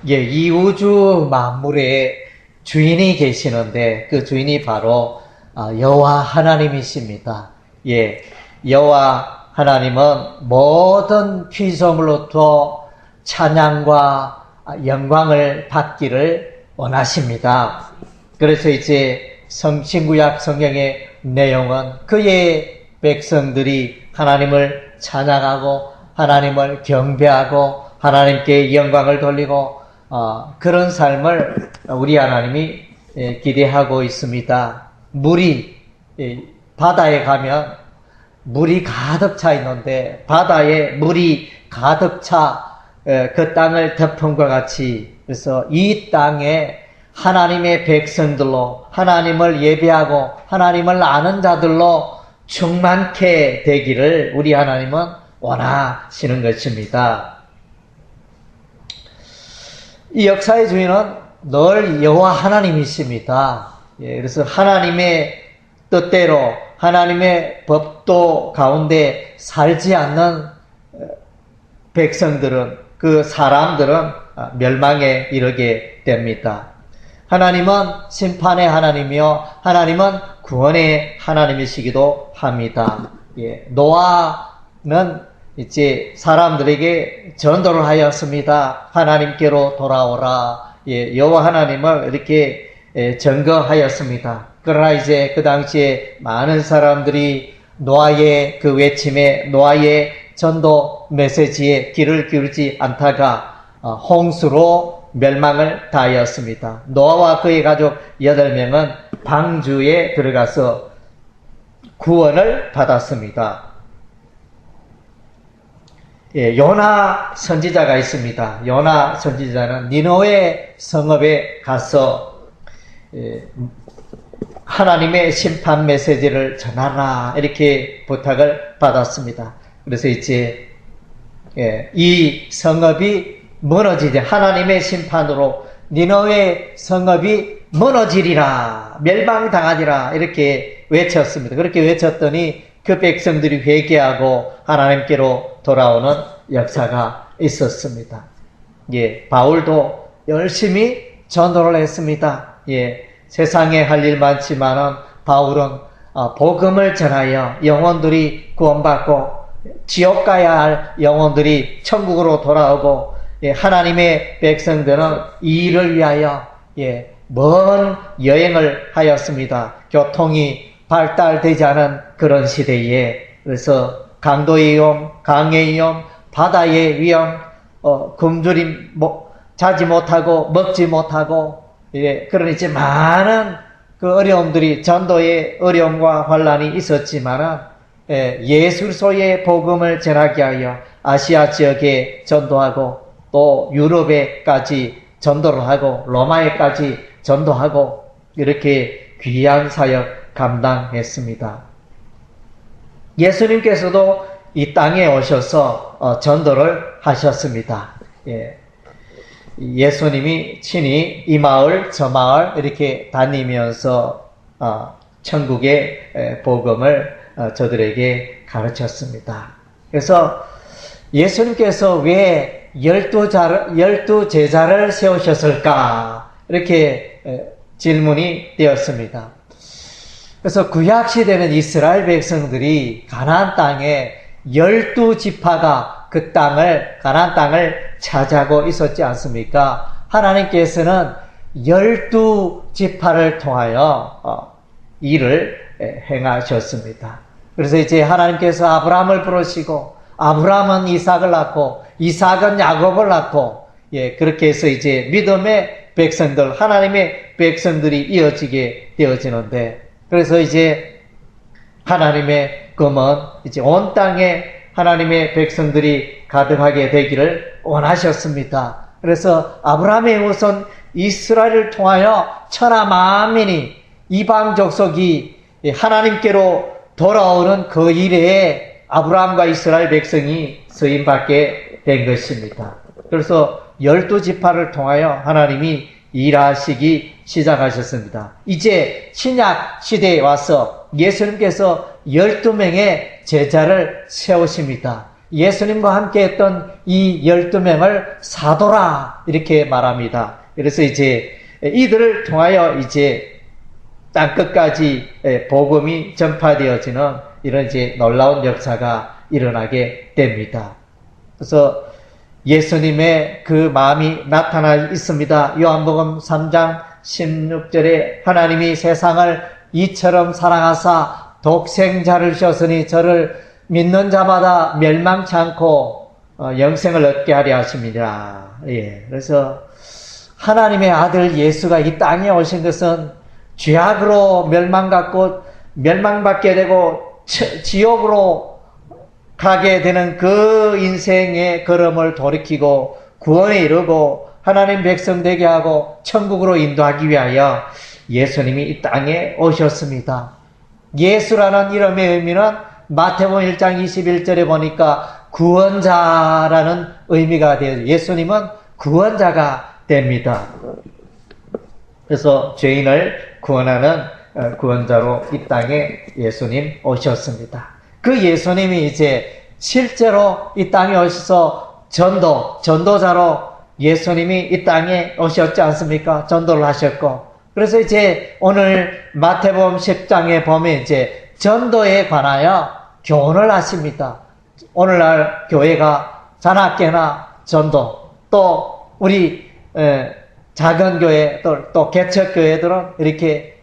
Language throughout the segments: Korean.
예, 이 우주 만물의 주인이 계시는데 그 주인이 바로 여호와 하나님이십니다. 예, 여호와 하나님은 모든 피조물로부터 찬양과 영광을 받기를 원하십니다. 그래서 이제 신구약 성경의 내용은 그의 백성들이 하나님을 찬양하고 하나님을 경배하고 하나님께 영광을 돌리고 그런 삶을 우리 하나님이 기대하고 있습니다. 물이 바다에 가면 물이 가득 차 있는데 바다에 물이 가득 차 그 땅을 덮음과 같이 그래서 이 땅에 하나님의 백성들로 하나님을 예배하고 하나님을 아는 자들로 충만케 되기를 우리 하나님은 원하시는 것입니다. 이 역사의 주인은 늘 여호와 하나님이십니다. 예, 그래서 하나님의 뜻대로 하나님의 법도 가운데 살지 않는 백성들은 그 사람들은 멸망에 이르게 됩니다. 하나님은 심판의 하나님이요 하나님은 구원의 하나님이시기도 합니다. 예, 노아는 이제 사람들에게 전도를 하였습니다. 하나님께로 돌아오라. 예, 여호와 하나님을 이렇게 증거하였습니다. 그러나 이제 그 당시에 많은 사람들이 노아의 그 외침에 노아의 전도 메시지에 귀를 기울이지 않다가 홍수로 멸망을 다하였습니다. 노아와 그의 가족 8명은 방주에 들어가서 구원을 받았습니다. 예, 요나 선지자가 있습니다. 요나 선지자는 니느웨 성읍에 가서 하나님의 심판 메시지를 전하라 이렇게 부탁을 받았습니다. 그래서 이제 이 성읍이 무너지지 하나님의 심판으로 니느웨 성읍이 무너지리라 멸망당하리라 이렇게 외쳤습니다. 그렇게 외쳤더니 그 백성들이 회개하고 하나님께로 돌아오는 역사가 있었습니다. 예, 바울도 열심히 전도를 했습니다. 예, 세상에 할 일 많지만은 바울은 복음을 전하여 영혼들이 구원받고 지옥 가야 할 영혼들이 천국으로 돌아오고 예, 하나님의 백성들은 이 일을 위하여 예, 먼 여행을 하였습니다. 교통이 발달되지 않은 그런 시대에 그래서 강도의 위험, 강의 위험, 바다의 위험, 굶주림 자지 못하고 먹지 못하고 예, 그런 이제 많은 그 어려움들이 전도의 어려움과 환란이 있었지만은 예술소의 복음을 전하게 하여 아시아 지역에 전도하고 또 유럽에까지 전도를 하고 로마에까지 전도하고 이렇게 귀한 사역 감당했습니다. 예수님께서도 이 땅에 오셔서 전도를 하셨습니다. 예. 예수님이 친히 이 마을 저 마을 이렇게 다니면서 천국의 복음을 저들에게 가르쳤습니다. 그래서 예수님께서 왜 12 제자를 세우셨을까 이렇게 질문이 되었습니다. 그래서 구약시대는 이스라엘 백성들이 가나안 땅에 12지파가 그 가나안 땅을 차지하고 있었지 않습니까? 하나님께서는 12지파를 통하여 일을 행하셨습니다. 그래서 이제 하나님께서 아브라함을 부르시고 아브라함은 이삭을 낳고 이삭은 야곱을 낳고 예, 그렇게 해서 이제 믿음의 백성들, 하나님의 백성들이 이어지게 되어지는데 그래서 이제 하나님의 꿈은 이제 온 땅에 하나님의 백성들이 가득하게 되기를 원하셨습니다. 그래서 아브라함의 후손 이스라엘을 통하여 천하 만민이 이방 족속이 하나님께로 돌아오는 그 일에 아브라함과 이스라엘 백성이 쓰임받게 된 것입니다. 그래서 12지파를 통하여 하나님이 일하시기 시작하셨습니다. 이제 신약 시대에 와서 예수님께서 12명의 제자를 세우십니다. 예수님과 함께 했던 이 12명을 사도라 이렇게 말합니다. 그래서 이제 이들을 통하여 이제 땅끝까지 복음이 전파되어지는 이런 이제 놀라운 역사가 일어나게 됩니다. 그래서 예수님의 그 마음이 나타나 있습니다. 요한복음 3장 16절에 하나님이 세상을 이처럼 사랑하사 독생자를 주셨으니 저를 믿는 자마다 멸망치 않고 영생을 얻게 하려 하십니다. 예, 그래서 하나님의 아들 예수가 이 땅에 오신 것은 죄악으로 멸망받게 되고 지옥으로 가게 되는 그 인생의 걸음을 돌이키고 구원에 이르고 하나님 백성 되게 하고 천국으로 인도하기 위하여 예수님이 이 땅에 오셨습니다. 예수라는 이름의 의미는 마태복음 1장 21절에 보니까 구원자라는 의미가 되어요. 예수님은 구원자가 됩니다. 그래서 죄인을 구원하는 구원자로 이 땅에 예수님 오셨습니다. 그 예수님이 이제 실제로 이 땅에 오셔서 전도자로 예수님이 이 땅에 오셨지 않습니까? 전도를 하셨고. 그래서 이제 오늘 마태복음 10장에 보면 이제 전도에 관하여 교훈을 하십니다. 오늘날 교회가 자나깨나 전도, 또 우리 작은 교회, 또 개척교회들은 이렇게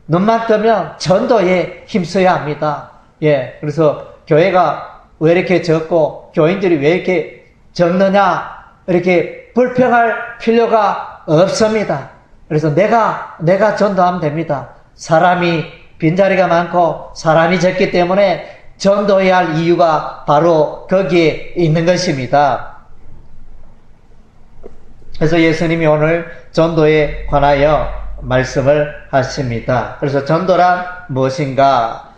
눈만 뜨면 전도에 힘써야 합니다. 예, 그래서 교회가 왜 이렇게 적고 교인들이 왜 이렇게 적느냐 이렇게 불평할 필요가 없습니다. 그래서 내가 전도하면 됩니다. 사람이 빈자리가 많고 사람이 적기 때문에 전도해야 할 이유가 바로 거기에 있는 것입니다. 그래서 예수님이 오늘 전도에 관하여 말씀을 하십니다. 그래서 전도란 무엇인가?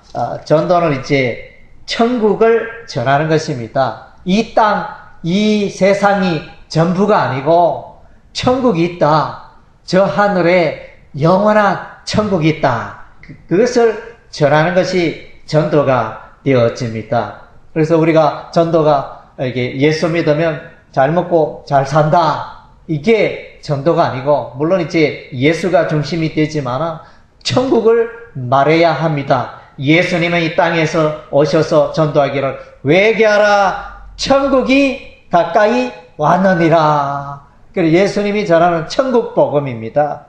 전도는 이제 천국을 전하는 것입니다. 이 땅, 이 세상이 전부가 아니고 천국이 있다. 저 하늘에 영원한 천국이 있다. 그것을 전하는 것이 전도가 되어집니다. 그래서 우리가 전도가 이게 예수 믿으면 잘 먹고 잘 산다. 이게 전도가 아니고, 물론 이제 예수가 중심이 되지만 천국을 말해야 합니다. 예수님은 이 땅에서 오셔서 전도하기를 회개하라 천국이 가까이 왔느니라. 그래서 예수님이 전하는 천국 복음입니다.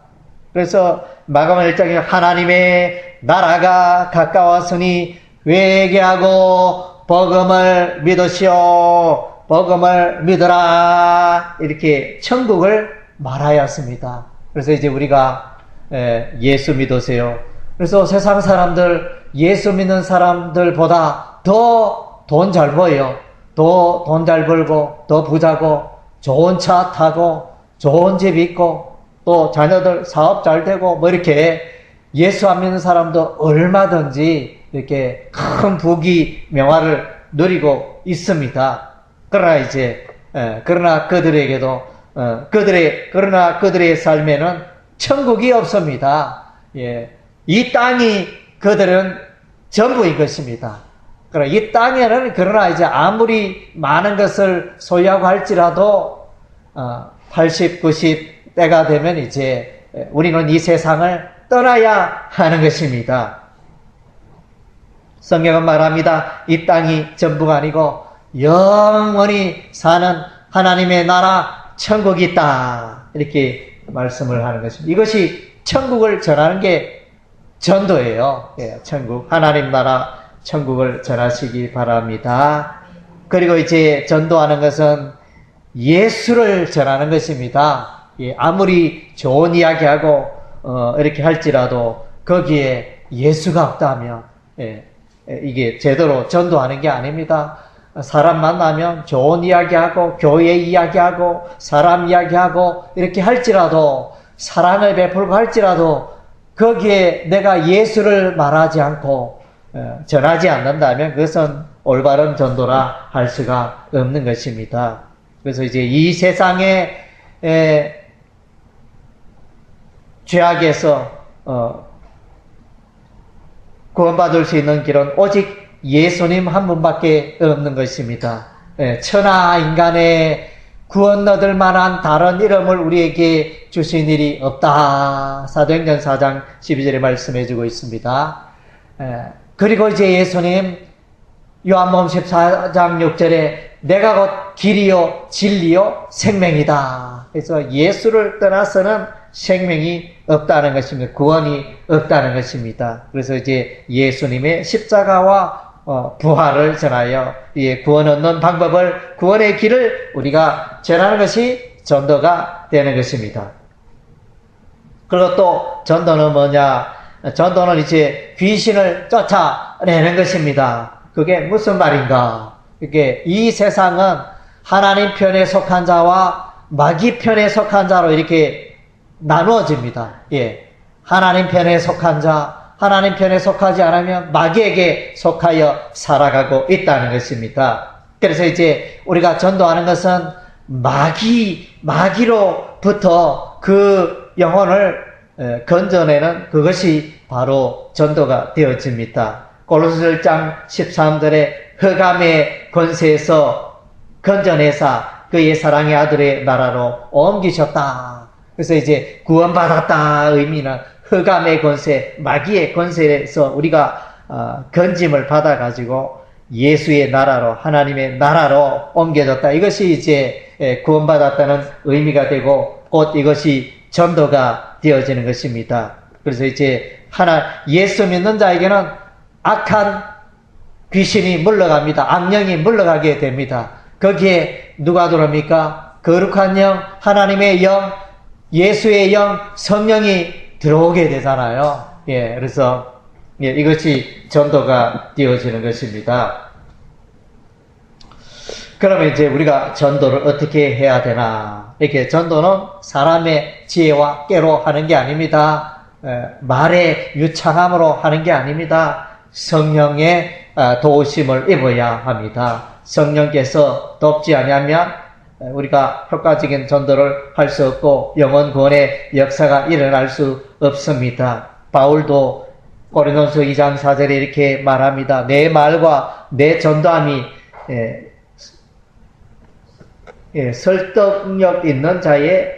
그래서 마가복음 1장에 하나님의 나라가 가까웠으니 회개하고 복음을 믿으시오. 복음을 믿으라. 이렇게 천국을 말하였습니다. 그래서 이제 우리가 예수 믿으세요. 그래서 세상 사람들, 예수 믿는 사람들보다 더 돈 잘 벌어요. 더 돈 잘 벌고, 더 부자고, 좋은 차 타고, 좋은 집 있고, 또 자녀들 사업 잘 되고, 뭐 이렇게 예수 안 믿는 사람도 얼마든지 이렇게 큰 부귀 명화를 누리고 있습니다. 그러나 그들에게도, 그러나 그들의 삶에는 천국이 없습니다. 예. 이 땅이 그들은 전부인 것입니다. 그러나 이 땅에는 그러나 이제 아무리 많은 것을 소유하고 할지라도 80, 90 때가 되면 이제 우리는 이 세상을 떠나야 하는 것입니다. 성경은 말합니다. 이 땅이 전부가 아니고 영원히 사는 하나님의 나라 천국이 있다. 이렇게 말씀을 하는 것입니다. 이것이 천국을 전하는 게 전도예요. 예, 천국, 하나님 나라 천국을 전하시기 바랍니다. 그리고 이제 전도하는 것은 예수를 전하는 것입니다. 예, 아무리 좋은 이야기하고 이렇게 할지라도 거기에 예수가 없다면 이게 제대로 전도하는 게 아닙니다. 사람 만나면 좋은 이야기하고 교회 이야기하고 사람 이야기하고 이렇게 할지라도 사랑을 베풀고 할지라도 거기에 내가 예수를 말하지 않고 전하지 않는다면 그것은 올바른 전도라 할 수가 없는 것입니다. 그래서 이제 이 세상의 죄악에서 구원받을 수 있는 길은 오직 예수님 한 분밖에 없는 것입니다. 천하 인간의 구원 얻을 만한 다른 이름을 우리에게 주신 일이 없다. 사도행전 4장 12절에 말씀해주고 있습니다. 그리고 이제 예수님 요한복음 14장 6절에 내가 곧 길이요 진리요 생명이다. 그래서 예수를 떠나서는 생명이 없다는 것입니다. 구원이 없다는 것입니다. 그래서 이제 예수님의 십자가와 부활을 전하여 구원 얻는 방법을, 구원의 길을 우리가 전하는 것이 전도가 되는 것입니다. 그리고 또 전도는 뭐냐? 전도는 이제 귀신을 쫓아내는 것입니다. 그게 무슨 말인가? 이게 이 세상은 하나님 편에 속한 자와 마귀 편에 속한 자로 이렇게 나누어집니다. 하나님 편에 속한 자, 하나님 편에 속하지 않으면 마귀에게 속하여 살아가고 있다는 것입니다. 그래서 이제 우리가 전도하는 것은 마귀로부터 그 영혼을 건져내는 그것이 바로 전도가 되어집니다. 골로새서 1장 13절에 흑암의 권세에서 건져내사 그의 사랑의 아들의 나라로 옮기셨다. 그래서 이제 구원받았다 의미는 흑암의 권세, 마귀의 권세에서 우리가 건짐을 받아가지고 예수의 나라로, 하나님의 나라로 옮겨졌다. 이것이 이제 구원받았다는 의미가 되고 곧 이것이 전도가 되어지는 것입니다. 그래서 이제 예수 믿는 자에게는 악한 귀신이 물러갑니다. 악령이 물러가게 됩니다. 거기에 누가 들어옵니까? 거룩한 영, 하나님의 영, 예수의 영, 성령이 들어오게 되잖아요. 그래서 이것이 전도가 되어지는 것입니다. 그러면 이제 우리가 전도를 어떻게 해야 되나? 이렇게 전도는 사람의 지혜와 깨로 하는 게 아닙니다. 말의 유창함으로 하는 게 아닙니다. 성령의 도우심을 입어야 합니다. 성령께서 돕지 않으면 우리가 효과적인 전도를 할 수 없고 영혼 구원의 역사가 일어날 수 없습니다. 바울도 고린도서 2장 4절에 이렇게 말합니다. 내 말과 내 전도함이 설득력 있는 자의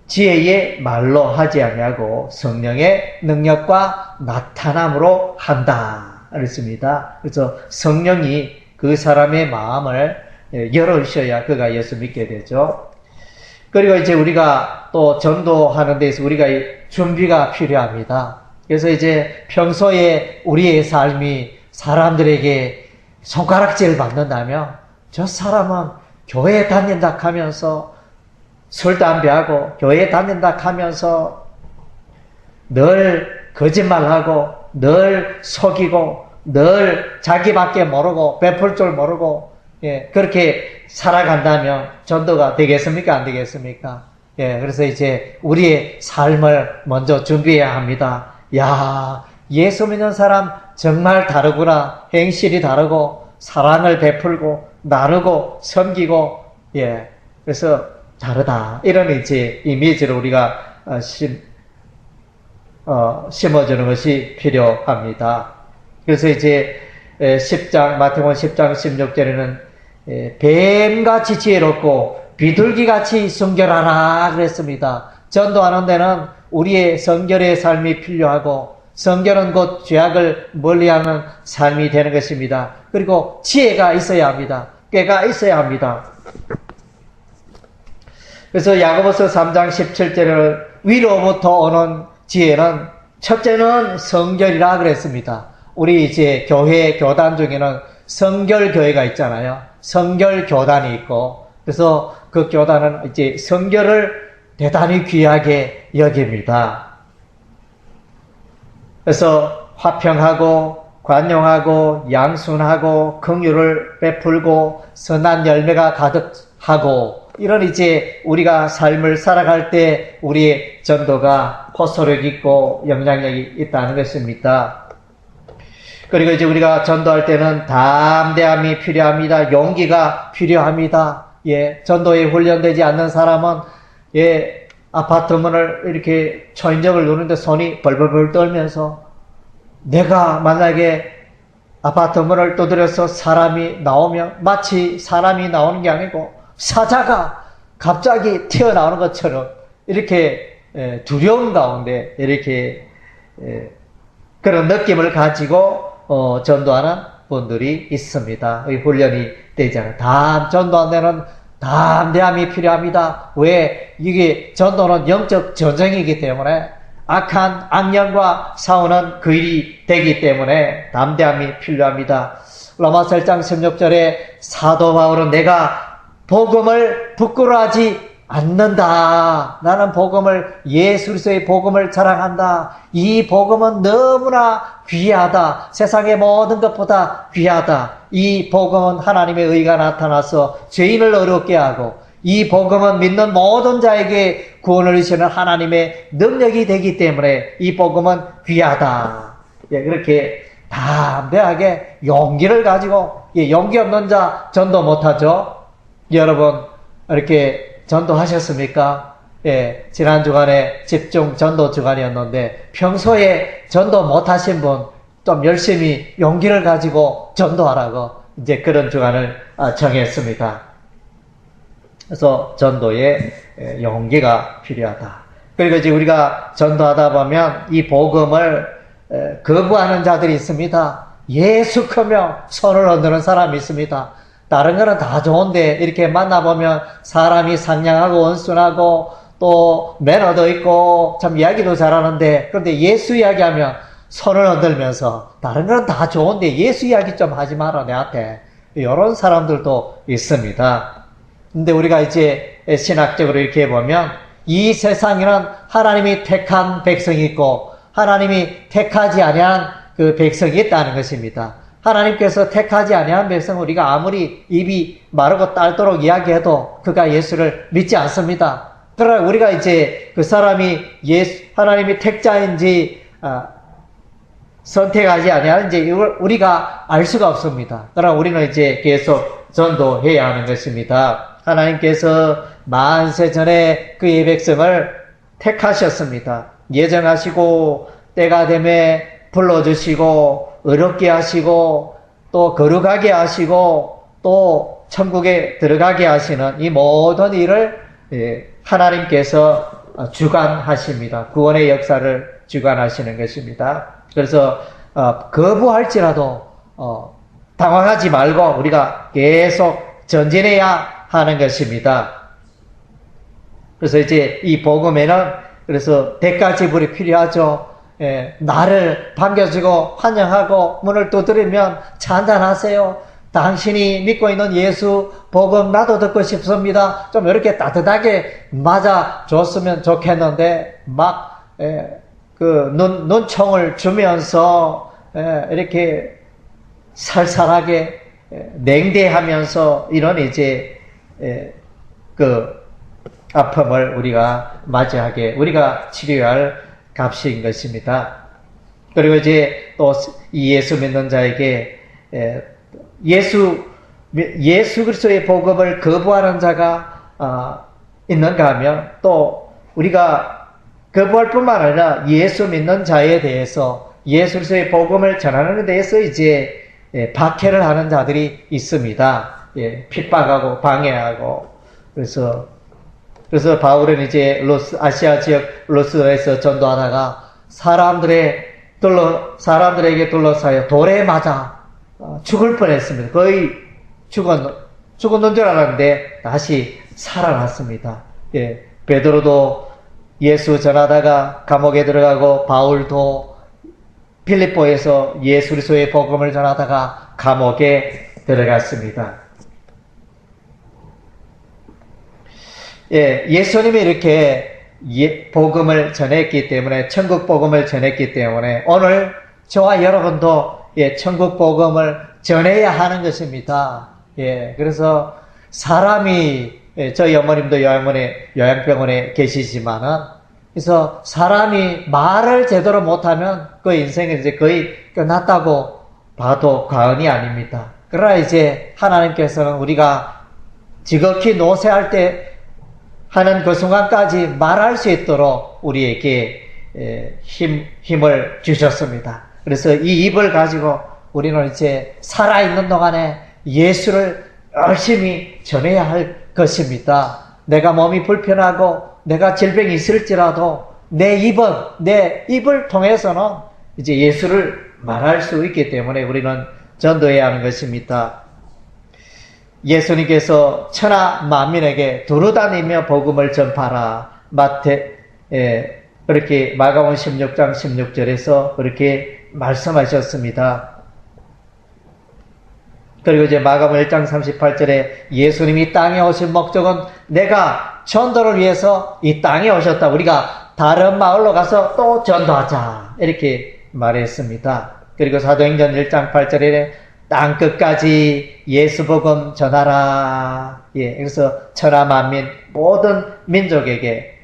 지혜의 말로 하지 아니하고 성령의 능력과 나타남으로 한다. 그렇습니다. 그래서 성령이 그 사람의 마음을 열어주셔야 그가 예수 믿게 되죠. 그리고 이제 우리가 또 전도하는 데서 우리가 준비가 필요합니다. 그래서 이제 평소에 우리의 삶이 사람들에게 손가락질 받는다면 저 사람은 교회 다닌다 하면서 술, 담배하고 교회 다닌다 하면서 늘 거짓말하고 늘 속이고 늘 자기밖에 모르고 베풀 줄 모르고 그렇게 살아간다면 전도가 되겠습니까? 안 되겠습니까? 그래서 이제 우리의 삶을 먼저 준비해야 합니다. 예수 믿는 사람 정말 다르구나. 행실이 다르고 사랑을 베풀고 나누고 섬기고 그래서 다르다. 이런 이제 이미지를 우리가 심어주는 것이 필요합니다. 그래서 이제 마태복음 10장 16절에는 뱀같이 지혜롭고 비둘기같이 순결하라 그랬습니다. 전도하는 데는 우리의 성결의 삶이 필요하고 성결은 곧 죄악을 멀리하는 삶이 되는 것입니다. 그리고 지혜가 있어야 합니다. 꾀가 있어야 합니다. 그래서 야고보서 3장 17절에는 위로부터 오는 지혜는 첫째는 성결이라 그랬습니다. 우리 이제 교단 중에는 성결교회가 있잖아요. 성결교단이 있고, 그래서 그 교단은 이제 성결을 대단히 귀하게 여깁니다. 그래서 화평하고, 관용하고, 양순하고, 긍휼을 베풀고, 선한 열매가 가득하고, 이런 이제 우리가 삶을 살아갈 때 우리의 전도가 호소력 있고 영향력이 있다는 것입니다. 그리고 이제 우리가 전도할 때는 담대함이 필요합니다. 용기가 필요합니다. 전도에 훈련되지 않는 사람은 아파트 문을 이렇게 초인종을 누르는데 손이 벌벌벌 떨면서 내가 만약에 아파트 문을 두드려서 사람이 나오면 마치 사람이 나오는 게 아니고 사자가 갑자기 튀어나오는 것처럼 이렇게 두려움 가운데 이렇게 그런 느낌을 가지고 전도하는 분들이 있습니다. 이 훈련이 되잖아요. 전도하는 데는 담대함이 필요합니다. 왜? 이게 전도는 영적 전쟁이기 때문에 악한 악령과 싸우는 그 일이 되기 때문에 담대함이 필요합니다. 로마서 1장 16절에 사도 바울은 내가 복음을 부끄러워하지 않는다. 나는 예수 그리스도의 복음을 자랑한다. 이 복음은 너무나 귀하다. 세상의 모든 것보다 귀하다. 이 복음은 하나님의 의가 나타나서 죄인을 어렵게 하고 이 복음은 믿는 모든 자에게 구원을 주시는 하나님의 능력이 되기 때문에 이 복음은 귀하다. 그렇게 담대하게 용기를 가지고, 용기 없는 자 전도 못하죠. 여러분 이렇게 전도하셨습니까? 지난 주간에 집중 전도 주간이었는데 평소에 전도 못하신 분 좀 열심히 용기를 가지고 전도하라고 이제 그런 주간을 정했습니다. 그래서 전도에 용기가 필요하다. 그리고 이제 우리가 전도하다 보면 이 복음을 거부하는 자들이 있습니다. 예수 크며 손을 흔드는 사람이 있습니다. 다른 거는 다 좋은데 이렇게 만나보면 사람이 상냥하고 온순하고 또 매너도 있고 참 이야기도 잘하는데 그런데 예수 이야기하면 손을 흔들면서 다른 거는 다 좋은데 예수 이야기 좀 하지 마라 내한테. 이런 사람들도 있습니다. 근데 우리가 이제 신학적으로 이렇게 보면 이 세상에는 하나님이 택한 백성이 있고 하나님이 택하지 아니한 그 백성이 있다는 것입니다. 하나님께서 택하지 아니한 백성은 우리가 아무리 입이 마르고 딸도록 이야기해도 그가 예수를 믿지 않습니다. 그러나 우리가 이제 그 사람이 하나님이 택자인지 선택하지 아니하는지 이걸 우리가 알 수가 없습니다. 그러나 우리는 이제 계속 전도해야 하는 것입니다. 하나님께서 만세 전에 그의 백성을 택하셨습니다. 예정하시고 때가 되매 불러주시고 어렵게 하시고 또 거룩하게 하시고 또 천국에 들어가게 하시는 이 모든 일을 하나님께서 주관하십니다. 구원의 역사를 주관하시는 것입니다. 그래서 거부할지라도 당황하지 말고 우리가 계속 전진해야 하는 것입니다. 그래서 이제 이 복음에는 그래서 대가 지불이 필요하죠. 나를 반겨주고 환영하고 문을 두드리면 찬단하세요. 당신이 믿고 있는 예수 복음 나도 듣고 싶습니다. 좀 이렇게 따뜻하게 맞아줬으면 좋겠는데 눈총을 주면서 이렇게 살살하게 냉대하면서 이런 이제 그 아픔을 우리가 맞이하게 우리가 치료할 값인 것입니다. 그리고 이제 또 이 예수 믿는 자에게 예수 그리스도의 복음을 거부하는 자가 있는가 하면 또 우리가 거부할 뿐만 아니라 예수 믿는 자에 대해서 예수 그리스도의 복음을 전하는 데 대해서 이제 박해를 하는 자들이 있습니다. 핍박하고 방해하고 그래서 바울은 이제 아시아 지역 로스에서 전도하다가 사람들에게 둘러싸여 돌에 맞아 죽을 뻔했습니다. 거의 죽었는 줄 알았는데 다시 살아났습니다. 베드로도 예수 전하다가 감옥에 들어가고 바울도 필리포에서 예수 그리스도의 복음을 전하다가 감옥에 들어갔습니다. 예수님이 이렇게 복음을 전했기 때문에 천국 복음을 전했기 때문에 오늘 저와 여러분도 천국 복음을 전해야 하는 것입니다. 그래서 사람이 저희 어머님도 요양병원에 계시지만은 그래서 사람이 말을 제대로 못하면 그 인생은 이제 거의 끝났다고 봐도 과언이 아닙니다. 그러나 이제 하나님께서는 우리가 지극히 노쇠할 때 하는 그 순간까지 말할 수 있도록 우리에게 힘을 주셨습니다. 그래서 이 입을 가지고 우리는 이제 살아있는 동안에 예수를 열심히 전해야 할 것입니다. 내가 몸이 불편하고 내가 질병이 있을지라도 내 입을 통해서는 이제 예수를 말할 수 있기 때문에 우리는 전도해야 하는 것입니다. 예수님께서 천하 만민에게 두루다니며 복음을 전파라. 그렇게 마가복음 16장 16절에서 그렇게 말씀하셨습니다. 그리고 이제 마가복음 1장 38절에 예수님이 땅에 오신 목적은 내가 전도를 위해서 이 땅에 오셨다. 우리가 다른 마을로 가서 또 전도하자. 이렇게 말했습니다. 그리고 사도행전 1장 8절에 땅 끝까지 예수 복음 전하라. 그래서 천하 만민 모든 민족에게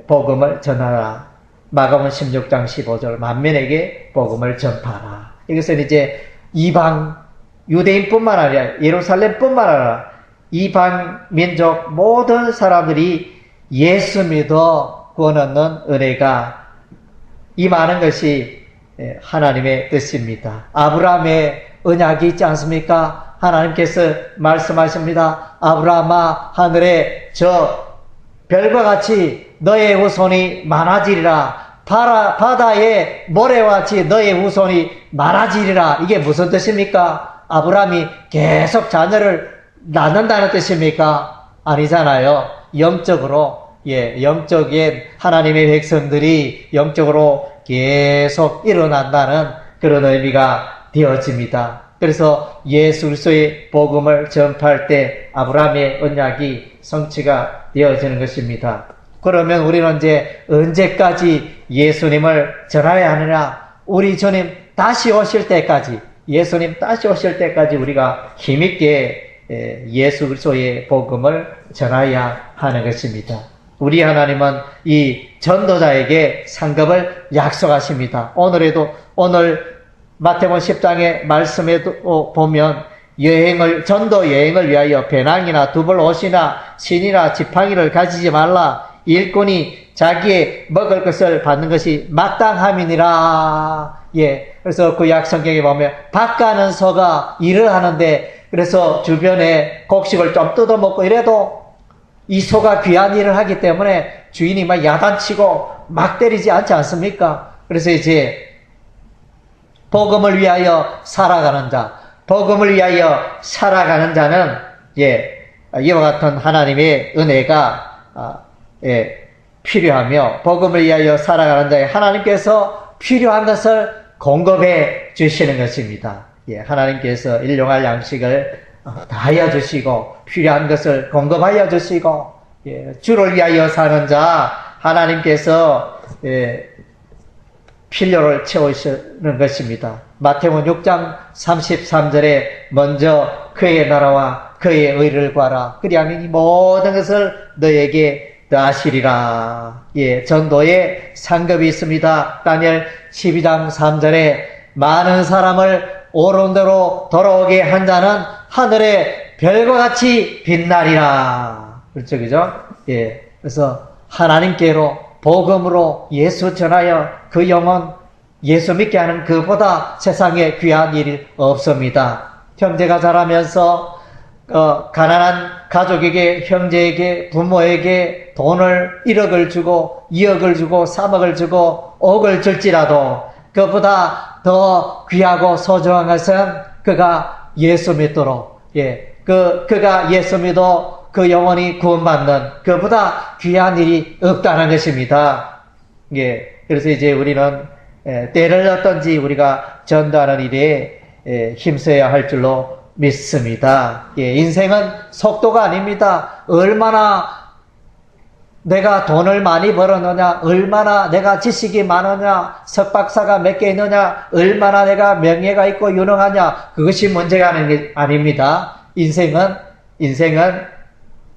복음을 전하라. 마가복음 16장 15절 만민에게 복음을 전파라. 이것은 이제 이방 유대인뿐만 아니라 예루살렘뿐만 아니라 이방 민족 모든 사람들이 예수 믿어 구원 얻는 은혜가 임하는 것이 하나님의 뜻입니다. 아브라함의 언약이 있지 않습니까? 하나님께서 말씀하십니다. 아브라함아, 하늘에 저 별과 같이 너의 후손이 많아지리라. 바다의 모래와 같이 너의 후손이 많아지리라. 이게 무슨 뜻입니까? 아브라함이 계속 자녀를 낳는다는 뜻입니까? 아니잖아요. 영적인 하나님의 백성들이 영적으로 계속 일어난다는 그런 의미가 되어집니다. 그래서 예수 그리스도의 복음을 전파할 때 아브라함의 언약이 성취가 되어지는 것입니다. 그러면 우리는 이제 언제까지 예수님을 전하여야 하느냐? 우리 주님 다시 오실 때까지, 예수님 다시 오실 때까지 우리가 힘있게 예수 그리스도의 복음을 전하여야 하는 것입니다. 우리 하나님은 이 전도자에게 상급을 약속하십니다. 오늘 마태복음 10장의 말씀에도 보면 전도 여행을 위하여 배낭이나 두벌 옷이나 신이나 지팡이를 가지지 말라. 일꾼이 자기의 먹을 것을 받는 것이 마땅함이니라. 그래서 구약 성경에 보면 밭가는 소가 일을 하는데, 그래서 주변에 곡식을 좀 뜯어먹고 이래도 이 소가 귀한 일을 하기 때문에 주인이 막 야단치고 막 때리지 않지 않습니까? 그래서 이제 복음을 위하여 살아가는 자는 이와 같은 하나님의 은혜가 필요하며, 복음을 위하여 살아가는 자에 하나님께서 필요한 것을 공급해 주시는 것입니다. 하나님께서 일용할 양식을 다하여 주시고 필요한 것을 공급하여 주시고, 주를 위하여 사는 자 하나님께서 필요를 채우시는 것입니다. 마태복음 6장 33절에 먼저 그의 나라와 그의 의를 구하라. 그리하면 이 모든 것을 너에게 더하시리라. 전도에 상급이 있습니다. 다니엘 12장 3절에 많은 사람을 옳은 대로 돌아오게 한 자는 하늘의 별과 같이 빛나리라. 그렇죠, 그죠? 그래서 하나님께로 복음으로 예수 전하여 그 영혼 예수 믿게 하는 그보다 세상에 귀한 일이 없습니다. 형제가 자라면서 가난한 가족에게, 형제에게, 부모에게 돈을 1억을 주고 2억을 주고 3억을 주고 5억을 줄지라도 그보다 더 귀하고 소중한 것은 그가 예수 믿도록, 그가 예수 믿어 그 영혼이 구원받는 그보다 귀한 일이 없다는 것입니다. 그래서 이제 우리는 때를 얻든지 우리가 전도하는 일에 힘써야 할 줄로 믿습니다. 인생은 속도가 아닙니다. 얼마나 내가 돈을 많이 벌었느냐, 얼마나 내가 지식이 많으냐, 석박사가 몇 개 있느냐, 얼마나 내가 명예가 있고 유능하냐, 그것이 문제가 아닙니다. 인생은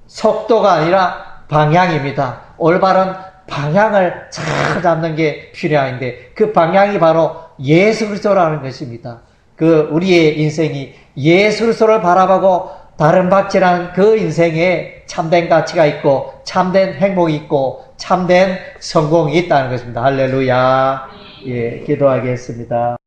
속도가 아니라 방향입니다. 올바른 방향을 잘 잡는 게 필요한데, 그 방향이 바로 예수 그리스도라는 것입니다. 우리의 인생이 예수 그리스도를 바라보고 다른 박질한 그 인생에 참된 가치가 있고, 참된 행복이 있고, 참된 성공이 있다는 것입니다. 할렐루야. 기도하겠습니다.